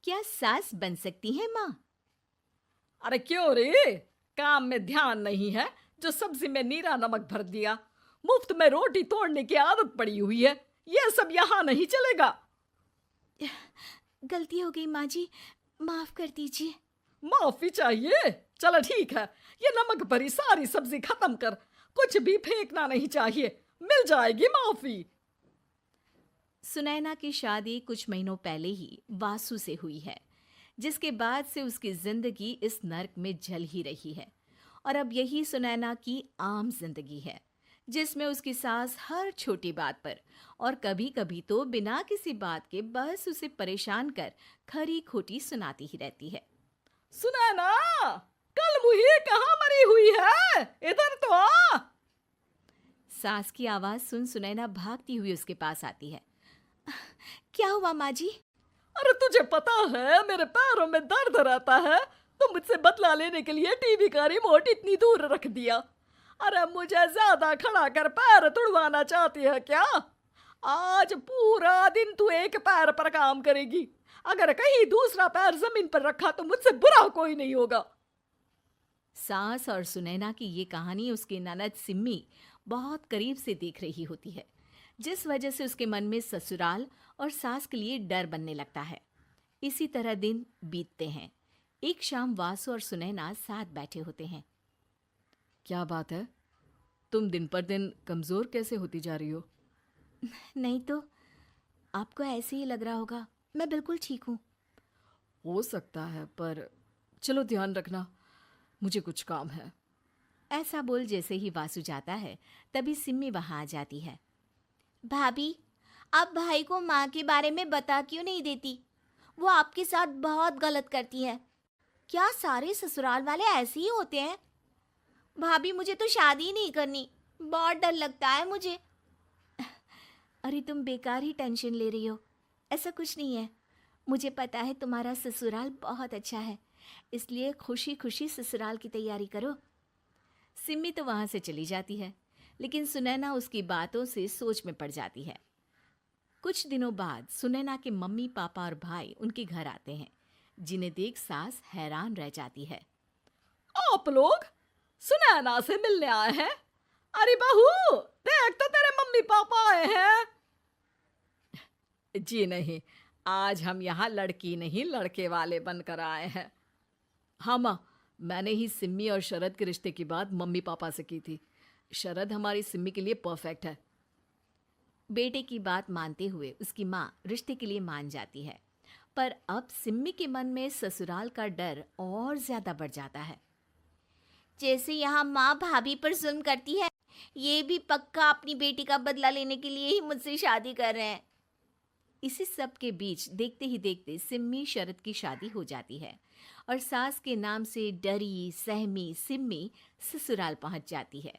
क्या सास बन सकती है माँ? अरे क्यों रे? काम में ध्यान नहीं है जो सब्जी में नीरा नमक भर दिया। मुफ्त में रोटी तोड़ने की आदत पड़ी हुई है। ये सब यहाँ नहीं चलेगा। गलती हो गई माँ जी, माफ कर दीजिए। माफी चाहिए? चलो ठीक है, ये नमक भरी सारी सब्जी खत्म कर। कुछ भी फेंकना नहीं चाहिए, मिल जाएगी माफी। सुनैना की शादी कुछ महीनों पहले ही वासु से हुई है, जिसके बाद से उसकी जिंदगी इस नर्क में जल ही रही है। और अब यही सुनैना की आम जिंदगी है, जिसमें उसकी सास हर छोटी बात पर और कभी कभी तो बिना किसी बात के बस उसे परेशान कर खरी खोटी सुनाती ही रहती है। सुनैना, कल मुही कहाँ मरी हुई है? इधर तो आ। सास की आवाज सुन सुनैना भागती हुई उसके पास आती है। क्या हुआ माँ जी? अरे तुझे पता है मेरे पैरों में दर्द रहता है, तो मुझसे बदला लेने के लिए टीवी का रिमोट इतनी दूर रख दिया। अरे मुझे ज्यादा खड़ा कर पैर तुड़वाना चाहती है क्या? आज पूरा दिन तू एक पैर पर काम करेगी। अगर कहीं दूसरा पैर जमीन पर रखा तो मुझसे बुरा कोई नहीं होगा। सास और सुनैना की ये कहानी उसकी ननद सिम्मी बहुत करीब से देख रही होती है, जिस वजह से उसके मन में ससुराल और सास के लिए डर बनने लगता है। इसी तरह दिन बीतते हैं। एक शाम वासु और सुनैना साथ बैठे होते हैं। क्या बात है? तुम दिन पर दिन कमजोर कैसे होती जा रही हो? नहीं तो, आपको ऐसे ही लग रहा होगा, मैं बिल्कुल ठीक हूँ। हो सकता है, पर चलो ध्यान रखना, मुझे कुछ काम है। ऐसा बोल जैसे ही वासु जाता है, तभी सिम्मी वहां आ जाती है। भाभी, आप भाई को माँ के बारे में बता क्यों नहीं देती? वो आपके साथ बहुत गलत करती है। क्या सारे ससुराल वाले ऐसे ही होते हैं? भाभी, मुझे तो शादी ही नहीं करनी, बहुत डर लगता है मुझे। अरे तुम बेकार ही टेंशन ले रही हो, ऐसा कुछ नहीं है। मुझे पता है तुम्हारा ससुराल बहुत अच्छा है, इसलिए खुशी खुशी ससुराल की तैयारी करो। सिम्मी तो वहां से चली जाती है, लेकिन सुनैना उसकी बातों से सोच में पड़ जाती है। कुछ दिनों बाद सुनैना के मम्मी पापा और भाई उनके घर आते हैं, जिन्हें देख सास हैरान रह जाती है। आप लोग सुनैना से मिलने आए हैं? अरे बहू, देख तो तेरे मम्मी पापा आए हैं। जी नहीं, आज हम यहाँ लड़की नहीं लड़के वाले बनकर आए हैं। हाँ माँ, मैंने ही सिम्मी और शरद के रिश्ते की बात मम्मी पापा से की थी। शरद हमारी सिम्मी के लिए परफेक्ट है। बेटे की बात मानते हुए उसकी माँ रिश्ते के लिए मान जाती है, पर अब सिम्मी के मन में ससुराल का डर और ज्यादा बढ़ जाता है। जैसे यहाँ माँ भाभी पर जुल्म करती है, ये भी पक्का अपनी बेटी का बदला लेने के लिए ही मुझसे शादी कर रहे हैं। इसी सब के बीच देखते ही देखते सिम्मी शरद की शादी हो जाती है और सास के नाम से डरी सहमी सिम्मी ससुराल पहुंच जाती है।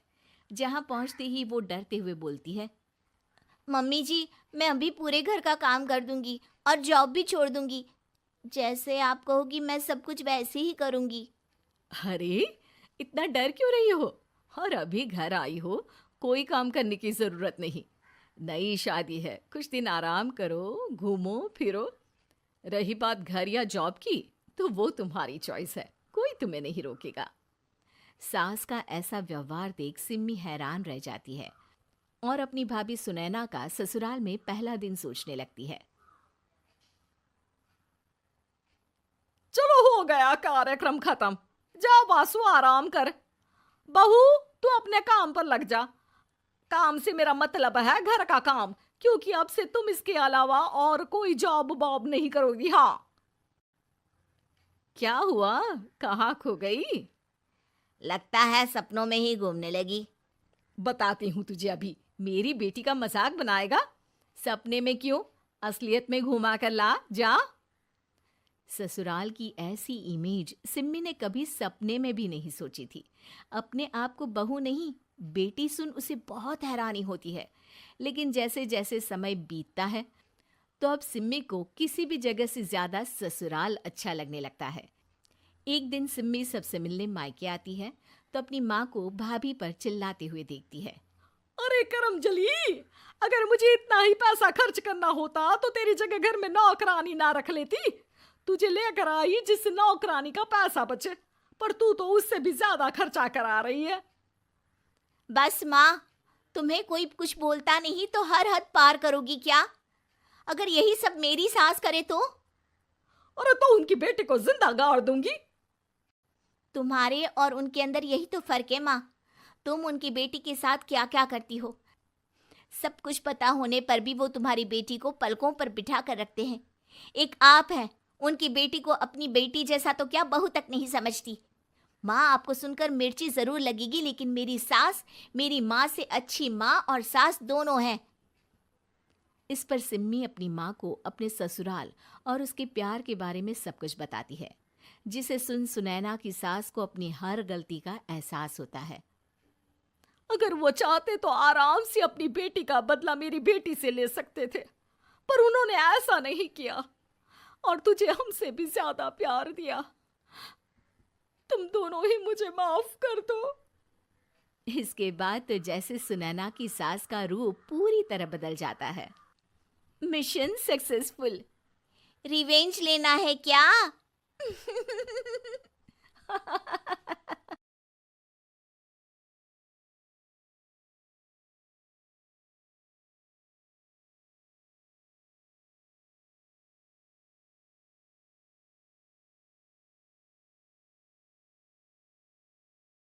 जहां पहुंचते ही वो डरते हुए बोलती है, मम्मी जी, मैं अभी पूरे घर का काम कर दूंगी और जॉब भी छोड़ दूंगी। जैसे आप कहोगी मैं सब कुछ वैसे ही करूंगी। अरे, इतना डर क्यों रही हो? और अभी घर आई हो, कोई काम करने की जरूरत नहीं। नई शादी है, कुछ दिन आराम करो, घूमो फिरो। रही बात घर या जॉब की, तो वो तुम्हारी चॉइस है, कोई तुम्हें नहीं रोकेगा। सास का ऐसा व्यवहार देख सिम्मी हैरान रह जाती है और अपनी भाभी सुनैना का ससुराल में पहला दिन सोचने लगती है। चलो हो गया कार्यक्रम खत्म। जा वासु, आराम कर। बहू, तू अपने काम पर लग जा। काम से मेरा मतलब है घर का काम, क्योंकि अब से तुम इसके अलावा और कोई जॉब बॉब नहीं करोगी। हाँ। क्या हुआ, कहाँ खो गई? लगता है सपनों में ही घूमने लगी। बताती हूँ तुझे अभी। मेरी बेटी का मजाक बनाएगा? सपने में क्यों, असलियत में घुमा कर ला जा। ससुराल की ऐसी इमेज सिम्मी ने कभी सपने में भी नहीं सोची थी। अपने आप को बहू नहीं, बेटी सुन उसे बहुत हैरानी होती है। लेकिन जैसे जैसे समय बीतता है, तो अब सिम्मी को किसी भी जगह से ज्यादा ससुराल अच्छा लगने लगता है। एक दिन सिम्मी सबसे मिलने मायके आती है, तो अपनी माँ को भाभी पर चिल्लाते हुए देखती है। अरे करमजली, अगर मुझे इतना ही पैसा खर्च करना होता तो तेरी जगह घर में नौकरानी ना रख लेती। तुझे लेकर आई जिससे नौकरानी का पैसा बचे, पर तू तो उससे भी ज्यादा खर्चा करा रही है। बस माँ, तुम्हें कोई कुछ बोलता नहीं तो हर हद पार करोगी क्या? अगर यही सब मेरी सास करे तो? अरे तो उनकी बेटी को जिंदा गाड़ दूंगी। तुम्हारे और उनके अंदर यही तो फर्क है माँ। तुम उनकी बेटी के साथ क्या क्या करती हो, सब कुछ पता होने पर भी वो तुम्हारी बेटी को पलकों पर बिठा कर रखते हैं। एक आप हैं, उनकी बेटी को अपनी बेटी जैसा तो क्या बहू तक नहीं समझती। माँ, आपको सुनकर मिर्ची जरूर लगेगी, लेकिन मेरी सास मेरी माँ से अच्छी माँ और सास दोनों हैं। इस पर सिम्मी अपनी माँ को अपने ससुराल और उसके प्यार के बारे में सब कुछ बताती है, जिसे सुन सुनैना की सास को अपनी हर गलती का एहसास होता है। अगर वो चाहते तो आराम से अपनी बेटी का बदला मेरी बेटी से ले सकते थे, पर उन्होंने ऐसा नहीं किया और तुझे हमसे भी ज्यादा प्यार दिया। तुम दोनों ही मुझे माफ कर दो। इसके बाद तो जैसे सुनैना की सास का रूप पूरी तरह बदल जाता है। Mission successful. रिवेंज लेना है क्या?